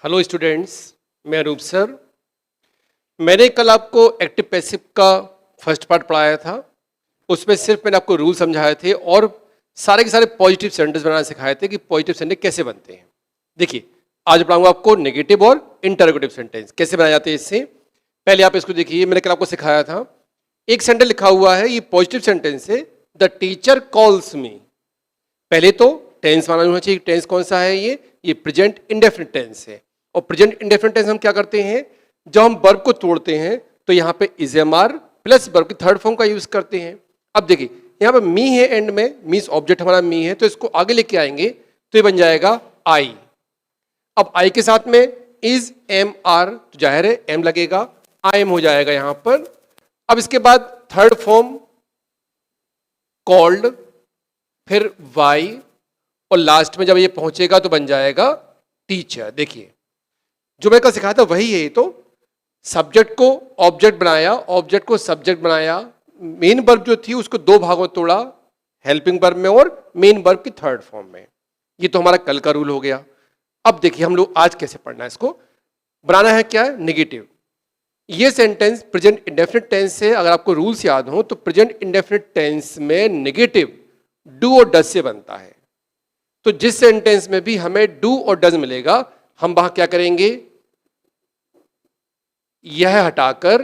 Hello students, मैं Anoop sir. मैंने कल आपको एक्टिव पैसिव का फर्स्ट पार्ट पढ़ाया था। उसमें सिर्फ मैंने आपको रूल समझाए थे और सारे के सारे पॉजिटिव सेंटेंस बनाना सिखाए थे कि पॉजिटिव सेंटेंस कैसे बनते हैं। देखिए, आज पढ़ाऊंगा आपको नेगेटिव और इंटरोगेटिव सेंटेंस कैसे बनाए जाते हैं। इससे पहले आप इसको देखिए, मैंने कल आपको सिखाया था। एक सेंटेंस लिखा हुआ है, ये पॉजिटिव सेंटेंस है, द टीचर कॉल्स मी। पहले तो टेंस मालूम होना चाहिए। टेंस कौन सा है? ये प्रेजेंट इंडेफिनिट टेंस है। और प्रेजेंट इंडेफिनिट टेंस हम क्या करते हैं, जब हम वर्ब को तोड़ते हैं तो यहाँ पे is M are plus verb की थर्ड फॉर्म का यूज करते हैं। अब देखिए, यहाँ पे मी है एंड में, मीन्स ऑब्जेक्ट हमारा मी है, तो इसको आगे लेके आएंगे तो ये बन जाएगा आई। अब आई के साथ में इज एम आर, तो जाहिर है एम लगेगा, आई एम हो जाएगा यहां पर। अब इसके बाद थर्ड फॉर्म कॉल्ड, फिर वाई, और लास्ट में जब ये पहुंचेगा तो बन जाएगा टीचर। देखिए, जो मैं कल सिखाया था वही है। तो सब्जेक्ट को ऑब्जेक्ट बनाया, ऑब्जेक्ट को सब्जेक्ट बनाया, मेन वर्ब जो थी उसको दो भागों में तोड़ा, हेल्पिंग वर्ब में और मेन वर्ब की थर्ड फॉर्म में। ये तो हमारा कल का रूल हो गया। अब देखिए हम लोग आज कैसे पढ़ना है इसको। बनाना है क्या है, नेगेटिव। ये सेंटेंस प्रेजेंट इंडेफिनिट टेंस से, अगर आपको रूल्स याद हो तो प्रेजेंट इंडेफिनिट टेंस में नेगेटिव डू और डज से बनता है। तो जिस सेंटेंस में भी हमें डू और डज मिलेगा, हम वहां क्या करेंगे, यह हटाकर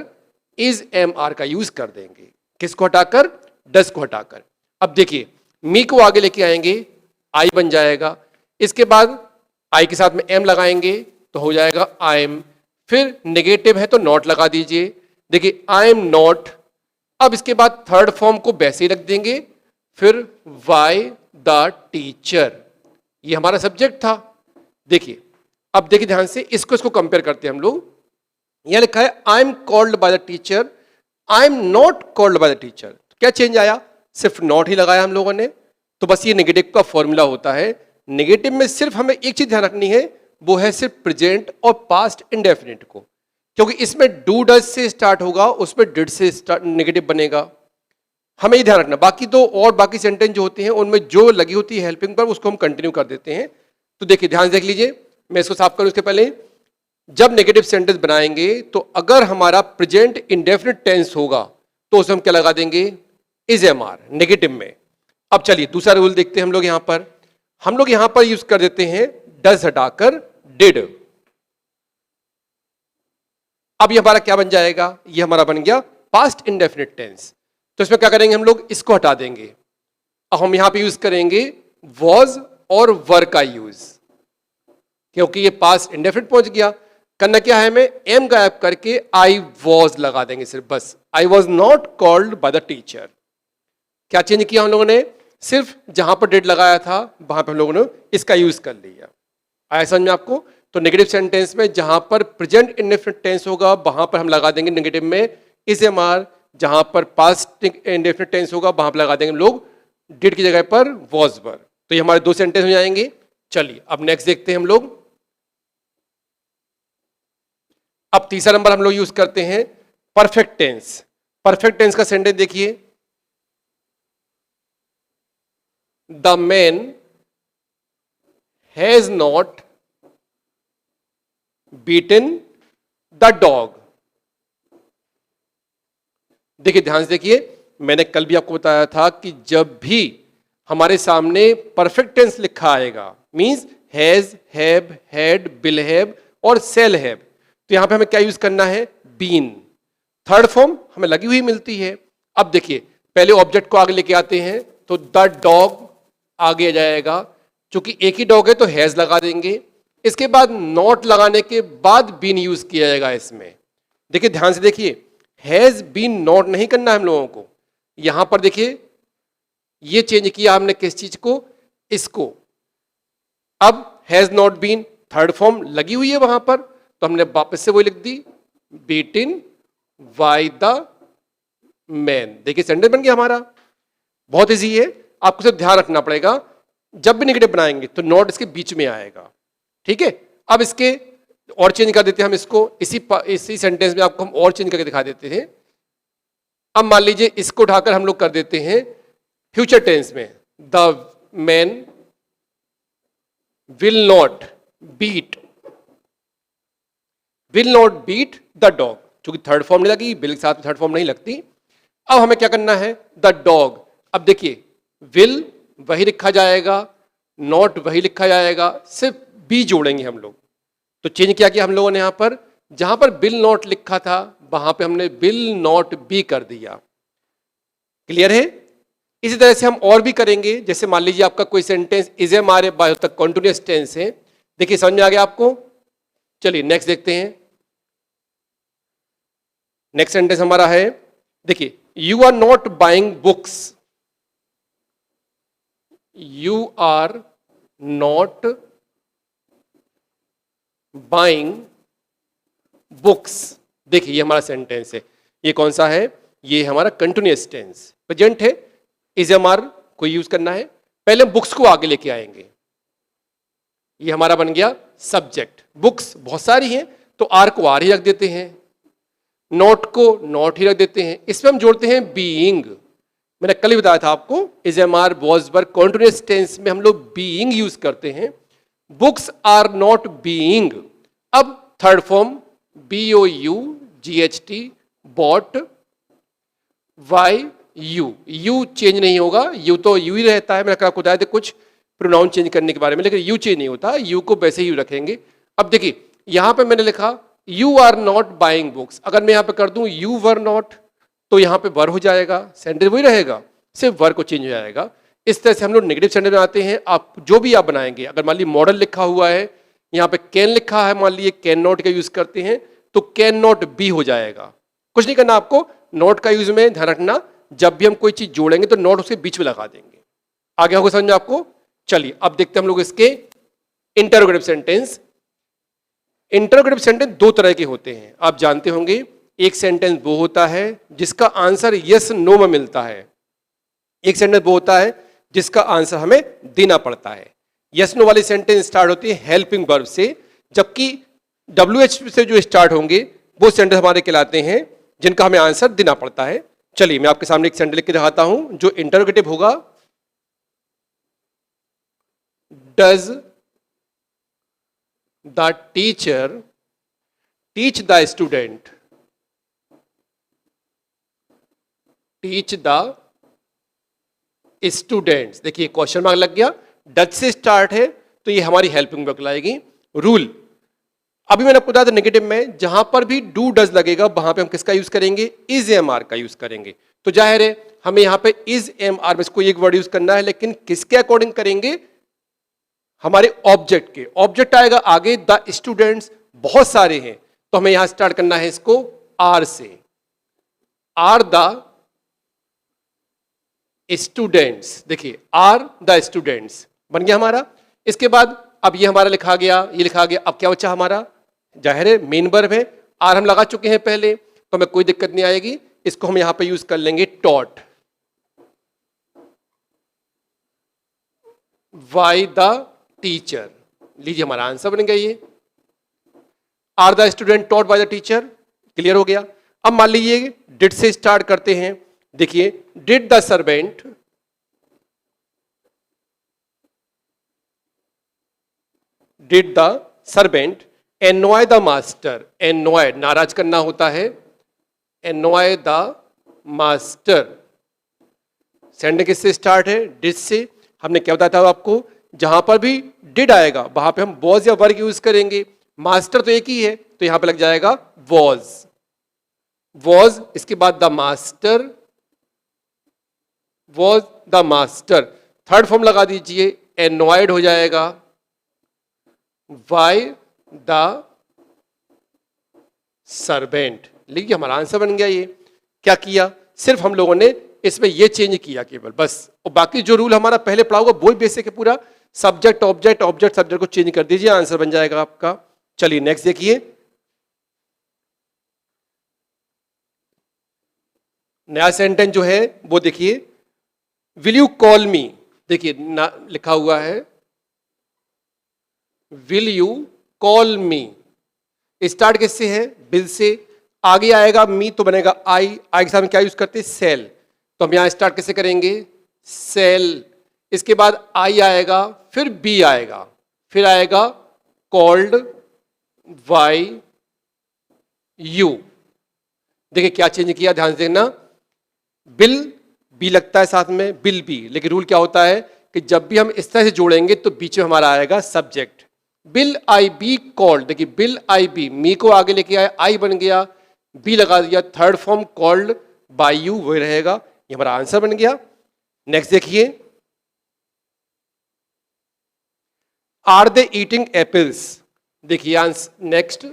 इज एम आर का यूज कर देंगे। किसको हटाकर? डज को हटाकर। अब देखिए, मी को आगे लेके आएंगे, आई बन जाएगा। इसके बाद आई के साथ में एम लगाएंगे तो हो जाएगा आई एम। फिर नेगेटिव है तो नॉट लगा दीजिए। देखिए, आई एम नॉट। अब इसके बाद थर्ड फॉर्म को वैसे ही रख देंगे, फिर वाई द टीचर, ये हमारा सब्जेक्ट था। देखिए, अब देखिए ध्यान से, इसको कंपेयर करते हैं हम लोग। यहां लिखा है I am called by the teacher, I am not called by the teacher. क्या चेंज आया? सिर्फ नॉट ही लगाया हम लोगों ने। तो बस ये नेगेटिव का फॉर्मूला होता है। नेगेटिव में सिर्फ हमें एक चीज ध्यान रखनी है, वो है सिर्फ प्रेजेंट और पास्ट इंडेफिनिट को, क्योंकि इसमें डू डज से स्टार्ट होगा, उसमें डिड से नेगेटिव बनेगा। हमें ये ध्यान रखना। बाकी तो और बाकी सेंटेंस जो होते हैं उनमें जो लगी होती है हेल्पिंग पर, उसको हम कंटिन्यू कर देते हैं। तो देखिए, ध्यान देख लीजिए, मैं इसको साफ करूं उसके पहले। जब नेगेटिव सेंटेंस बनाएंगे तो अगर हमारा प्रेजेंट इंडेफिनिट टेंस होगा तो उसमें हम क्या लगा देंगे, इज एम आर नेगेटिव में। अब चलिए दूसरा रूल देखते हैं हम लोग। यहां पर हम लोग यहां पर यूज कर देते हैं डज हटाकर डिड। अब ये हमारा क्या बन जाएगा, ये हमारा बन गया पास्ट इंडेफिनिट टेंस। तो इसमें क्या करेंगे हम लोग, इसको हटा देंगे। अब हम यहां पे यूज करेंगे वॉज और वर का यूज, क्योंकि ये पास्ट इंडेफिनिट पहुंच गया। करना क्या है, हमें एम गायब करके आई वॉज लगा देंगे सिर्फ, बस I was not called by the teacher. क्या चेंज किया हम लोगों ने, सिर्फ जहां पर डिड लगाया था वहां पर हम लोगों ने इसका यूज कर लिया। आया समझ में आपको? तो नेगेटिव सेंटेंस में जहां पर प्रेजेंट इंडेफिनिट टेंस होगा वहां पर हम लगा देंगे नेगेटिव में इज एम आर, जहां पर पास्ट इंडेफिनिट टेंस होगा वहां पर लगा देंगे हम लोग डिड की जगह पर वॉज वर। तो ये हमारे दो सेंटेंस हो जाएंगे। चलिए अब नेक्स्ट देखते हैं हम लोग। अब तीसरा नंबर हम लोग यूज करते हैं परफेक्ट टेंस। परफेक्ट टेंस का सेंटेंस देखिए, the man has not beaten the dog. देखिए ध्यान से देखिए, मैंने कल भी आपको बताया था कि जब भी हमारे सामने परफेक्ट टेंस लिखा आएगा, means has, have, had, will have और शैल हैव, तो यहां पे हमें क्या यूज करना है, बीन। थर्ड फॉर्म हमें लगी हुई मिलती है। अब देखिए, पहले ऑब्जेक्ट को आगे लेके आते हैं तो द डॉग आगे आ जाएगा। चूंकि एक ही डॉग है तो हैज लगा देंगे। इसके बाद नॉट लगाने के बाद बीन यूज किया जाएगा इसमें। देखिए ध्यान से देखिए, हैज बीन नॉट नहीं करना है हम लोगों को। यहां पर देखिए ये चेंज किया हमने किस चीज को, इसको। अब has not been third form लगी हुई है वहां पर, तो हमने वापस से वो लिख दी, बीटन बाय द मैन। देखिए सेंटेंस बन गया हमारा। बहुत इजी है, आपको सिर्फ ध्यान रखना पड़ेगा, जब भी नेगेटिव बनाएंगे तो नॉट इसके बीच में आएगा। ठीक है, अब इसके और चेंज कर देते हैं हम इसको। इसी सेंटेंस में आपको हम और चेंज करके दिखा देते हैं। अब मान लीजिए इसको उठाकर हम लोग कर देते हैं फ्यूचर टेंस में, the man will not beat will not beat the dog, क्योंकि थर्ड फॉर्म नहीं लगी, विल के साथ थर्ड फॉर्म नहीं लगती। अब हमें क्या करना है, द डॉग। अब देखिए विल वही लिखा जाएगा, नॉट वही लिखा जाएगा, सिर्फ बी जोड़ेंगे हम लोग। तो चेंज क्या किया हम लोगों ने, यहां पर जहां पर विल नॉट लिखा था वहां पे हमने विल नॉट बी कर दिया। क्लियर है? इसी तरह से हम और भी करेंगे। जैसे मान लीजिए आपका कोई sentence is M R A by तक कॉन्टिन्यूअस टेंस है। देखिए समझ में आ गया आपको? चलिए नेक्स्ट देखते हैं। नेक्स्ट सेंटेंस हमारा है, देखिए you are not buying books, you are not buying books. देखिए ये हमारा सेंटेंस है, ये कौन सा है, ये हमारा कंटिन्यूअस टेंस, प्रेजेंट है, इज एम आर को यूज करना है। पहले बुक्स को आगे लेके आएंगे, ये हमारा बन गया सब्जेक्ट। बुक्स बहुत सारी हैं तो आर को आर ही रख देते हैं, नॉट को नॉट ही रख देते हैं, इसमें हम जोड़ते हैं बीइंग। मैंने कल ही बताया था आपको, is M are was verb continuous tense में हम लोग बीइंग यूज करते हैं। Books are not being. अब third form B O U G H T, bought, why U, U change नहीं होगा, यू तो यू ही रहता है। मैंने आपको बताया था कुछ प्रोनाउन चेंज करने के बारे में, लेकिन यू चेंज नहीं होता, यू को वैसे ही रखेंगे। अब देखिए यहां पे मैंने लिखा you are not buying books, अगर मैं यहां पे कर दूं यू वर नॉट तो यहां पे वर हो जाएगा, सेंटेंस वही रहेगा, सिर्फ वर को चेंज हो जाएगा। इस तरह से हम लोग नेगेटिव सेंटेंस बनाते हैं। आप जो भी आप बनाएंगे, अगर मान लीजिए मॉडल लिखा हुआ है, यहाँ पे कैन लिखा है, मान लीजिए कैन नॉट का यूज करते हैं तो कैन नॉट बी हो जाएगा। कुछ नहीं करना आपको, नॉट का यूज में ध्यान रखना, जब भी हम कोई चीज जोड़ेंगे तो नॉट उसके बीच में लगा देंगे। आगे होगा समझ में आपको? चलिए अब देखते हैं हम लोग इसके इंटरोगेटिव सेंटेंस। इंटरोगेटिव सेंटेंस दो तरह के होते हैं, आप जानते होंगे। एक सेंटेंस वो होता है जिसका आंसर यस नो में मिलता है, एक सेंटेंस वो होता है जिसका आंसर हमें देना पड़ता है। यस नो वाली सेंटेंस स्टार्ट होती है हेल्पिंग वर्ब से, जबकि WH से जो स्टार्ट होंगे वो सेंटेंस हमारे कहलाते हैं जिनका हमें आंसर देना पड़ता है। चलिए मैं आपके सामने एक सेंटेंस लिख के दिखाता हूं जो इंटरोगेटिव होगा। Does the teacher teach the student, teach the students. देखिए क्वेश्चन मार्क लग गया, डज से स्टार्ट है तो ये हमारी हेल्पिंग वर्ब लाएगी। रूल अभी मैंने आपको बताया था नेगेटिव में, जहां पर भी डू डज लगेगा वहां पे हम किसका यूज करेंगे, इज एम आर का यूज करेंगे। तो जाहिर है हमें यहां पे इज एम आर में कोई एक वर्ड यूज करना है, लेकिन किसके अकॉर्डिंग करेंगे, हमारे ऑब्जेक्ट के। ऑब्जेक्ट आएगा आगे, द स्टूडेंट्स बहुत सारे हैं तो हमें यहां स्टार्ट करना है इसको आर से, आर द स्टूडेंट्स। देखिए आर द स्टूडेंट्स बन गया हमारा। इसके बाद अब ये हमारा लिखा गया, ये लिखा गया। अब क्या बचा हमारा, जाहिर है मेन वर्ब है, आर हम लगा चुके हैं पहले तो हमें कोई दिक्कत नहीं आएगी। इसको हम यहां पे यूज कर लेंगे टॉट, वाई द टीचर। लीजिए हमारा आंसर बन गया ये, are the student taught by the teacher. Clear हो गया? अब मान लीजिए डिड से स्टार्ट करते हैं। देखिए did the servant, did the servant annoy the master. Annoy नाराज करना होता है, एनॉय द मास्टर। सेंड किससे स्टार्ट है, डिड से। हमने क्या बताया था आपको, जहां पर भी डिड आएगा वहां पे हम वॉज या वर्ग यूज करेंगे। मास्टर तो एक ही है तो यहां पे लग जाएगा वॉज, वॉज। इसके बाद the master, was the master. Third form लगा दीजिए, एनॉयड हो जाएगा, वाई द सर्वेंट। लीजिए हमारा आंसर बन गया ये। क्या किया, सिर्फ हम लोगों ने इसमें ये चेंज किया केवल, बस। और बाकी जो रूल हमारा पहले पढ़ा होगा वही बेसिक है पूरा। सब्जेक्ट ऑब्जेक्ट, ऑब्जेक्ट सब्जेक्ट को चेंज कर दीजिए, आंसर बन जाएगा आपका। चलिए नेक्स्ट देखिए, नया सेंटेंस जो है वो देखिए, विल यू कॉल मी। देखिए लिखा हुआ है will you call me. Start किससे है, विल से। आगे आएगा मी तो बनेगा आई, आई के साथ में क्या यूज करते हैं, सेल। तो हम यहां स्टार्ट कैसे करेंगे, सेल। इसके बाद आई आएगा, फिर बी आएगा, फिर आएगा कॉल्ड, वाई यू। देखिए क्या चेंज किया, ध्यान से देखना, बिल बी लगता है साथ में, बिल बी, लेकिन रूल क्या होता है कि जब भी हम इस तरह से जोड़ेंगे तो बीच में हमारा आएगा subject. Bill I be called, देखिए बिल आई बी, मी को आगे लेके आया, आई बन गया, बी लगा दिया, third form called by you वही रहेगा, ये हमारा आंसर बन गया। नेक्स्ट देखिए, आर दे ईटिंग एप्पल्स, देखिए answer next,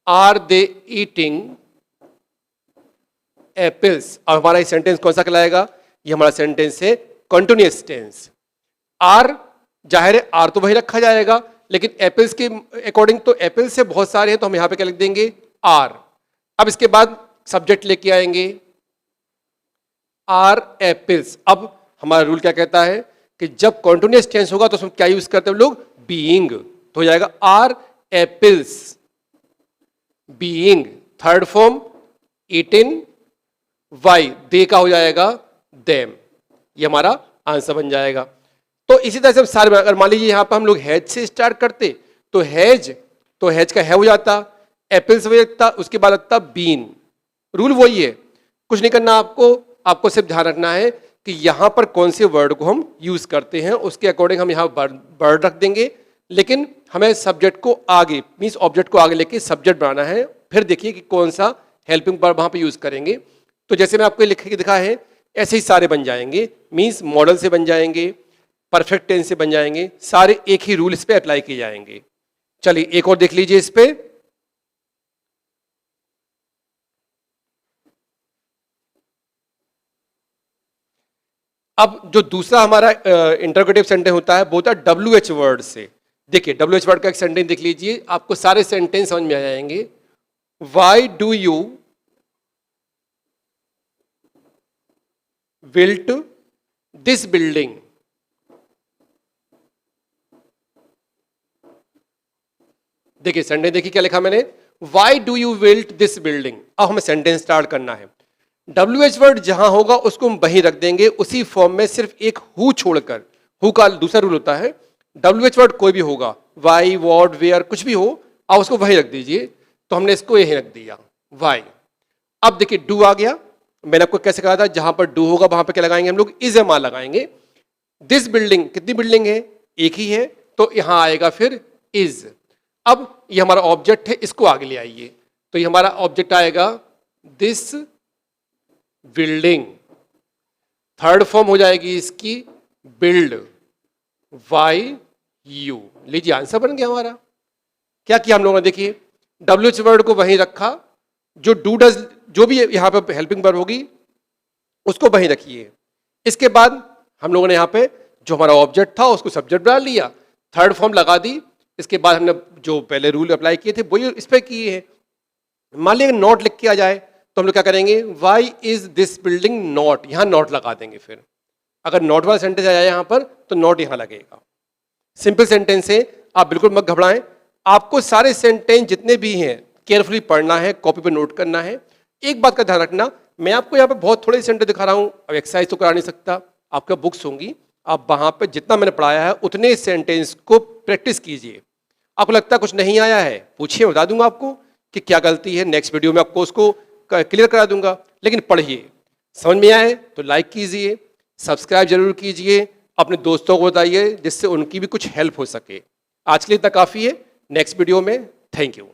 are they eating apples. अब हमारा ये सेंटेंस कौन सा कहलाएगा, ये हमारा सेंटेंस है कंटिन्यूअस टेंस। आर जाहिर है आर तो वही रखा जाएगा, लेकिन एप्पल्स के अकॉर्डिंग तो एप्पल्स से बहुत सारे हैं, तो हम यहां पे क्या लिख देंगे, आर। अब इसके बाद सब्जेक्ट लेके आएंगे, आर एप्पल्स। अब हमारा रूल क्या कहता है कि जब कंटिन्यूअस टेंस होगा तो उसमें क्या यूज करते हैं लोग, बीइंग, तो हो जाएगा are apples being, third form eaten, why, they का हो जाएगा देम, ये हमारा आंसर बन जाएगा। तो इसी तरह से हम सारे, अगर मान लीजिए यहां पर हम लोग हैज से स्टार्ट करते तो हैज का है हो जाता, एप्पल्स वही लगता, उसके बाद लगता बीन। रूल वही है, कुछ नहीं करना आपको सिर्फ ध्यान रखना है कि यहां पर कौन से वर्ड को हम यूज करते हैं, उसके अकॉर्डिंग हम यहां वर्ड रख देंगे, लेकिन हमें सब्जेक्ट को आगे मीन्स ऑब्जेक्ट को आगे लेके सब्जेक्ट बनाना है। फिर देखिए कि कौन सा हेल्पिंग वर्ब वहां पे यूज करेंगे। तो जैसे मैं आपको लिख के दिखा है ऐसे ही सारे बन जाएंगे, मीन्स मॉडल से बन जाएंगे, परफेक्ट टेंस से बन जाएंगे, सारे एक ही रूल इस पे अप्लाई किए जाएंगे। चलिए एक और देख लीजिए इस पे, अब जो दूसरा हमारा इंटरोगेटिव सेंटेंस होता है वो होता है WH वर्ड से। देखिए WH वर्ड का एक सेंटेंस देख लीजिए, आपको सारे सेंटेंस समझ में आ जाएंगे। Why do you built this building, देखिए सेंटेंस देखिए क्या लिखा मैंने, why do you built this building. अब हमें सेंटेंस स्टार्ट करना है, WH वर्ड जहां होगा उसको हम वहीं रख देंगे, उसी फॉर्म में सिर्फ एक हु छोड़कर। हु का दूसरा रूल होता है, WH वर्ड कोई भी होगा, वाई वॉट वेयर कुछ भी हो, आप उसको वहीं रख दीजिए। तो हमने इसको यहीं रख दिया वाई। अब देखिए डू आ गया, मैंने आपको कैसे कहा था, जहां पर डू होगा वहां पर क्या लगाएंगे हम लोग, इज एम आर लगाएंगे। दिस बिल्डिंग, कितनी बिल्डिंग है, एक ही है, तो यहां आएगा फिर इज। अब ये हमारा ऑब्जेक्ट है, इसको आगे ले आइए, तो ये हमारा ऑब्जेक्ट आएगा दिस बिल्डिंग, थर्ड फॉर्म हो जाएगी इसकी बिल्ड, वाई यू। लीजिए आंसर बन गया हमारा। क्या किया हम लोगों ने, देखिए WH वर्ड को वहीं रखा, जो डू डज जो भी यहां पे हेल्पिंग वर्ब होगी उसको वहीं रखिए। इसके बाद हम लोगों ने यहां पे जो हमारा ऑब्जेक्ट था उसको सब्जेक्ट बना लिया, थर्ड फॉर्म लगा दी। इसके बाद हमने जो पहले रूल अप्लाई किए थे वही इस पे किए हैं। मान लीजिए नॉट लिख के आ जाए तो हम लोग क्या करेंगे, why is this building not, यहां नॉट लगा देंगे। फिर अगर नॉट वाला सेंटेंस आ जाए यहां पर तो नॉट यहां लगेगा। सिंपल सेंटेंस है, आप बिल्कुल मत घबराएं। आपको सारे सेंटेंस जितने भी हैं केयरफुली पढ़ना है, कॉपी पे नोट करना है। एक बात का ध्यान रखना, मैं आपको यहाँ पे बहुत थोड़े सेंटेंस दिखा रहा हूँ, अब एक्सरसाइज तो करा नहीं सकता, आपका बुक्स होंगी, आप वहां पे जितना मैंने पढ़ाया है उतने सेंटेंस को प्रैक्टिस कीजिए। आपको लगता है कुछ नहीं आया है, पूछिए, बता दूंगा आपको कि क्या गलती है, नेक्स्ट वीडियो में आपको उसको क्लियर करा दूंगा। लेकिन पढ़िए, समझ में आए तो लाइक कीजिए, सब्सक्राइब जरूर कीजिए, अपने दोस्तों को बताइए जिससे उनकी भी कुछ हेल्प हो सके। आज के लिए इतना काफ़ी है, नेक्स्ट वीडियो में थैंक यू।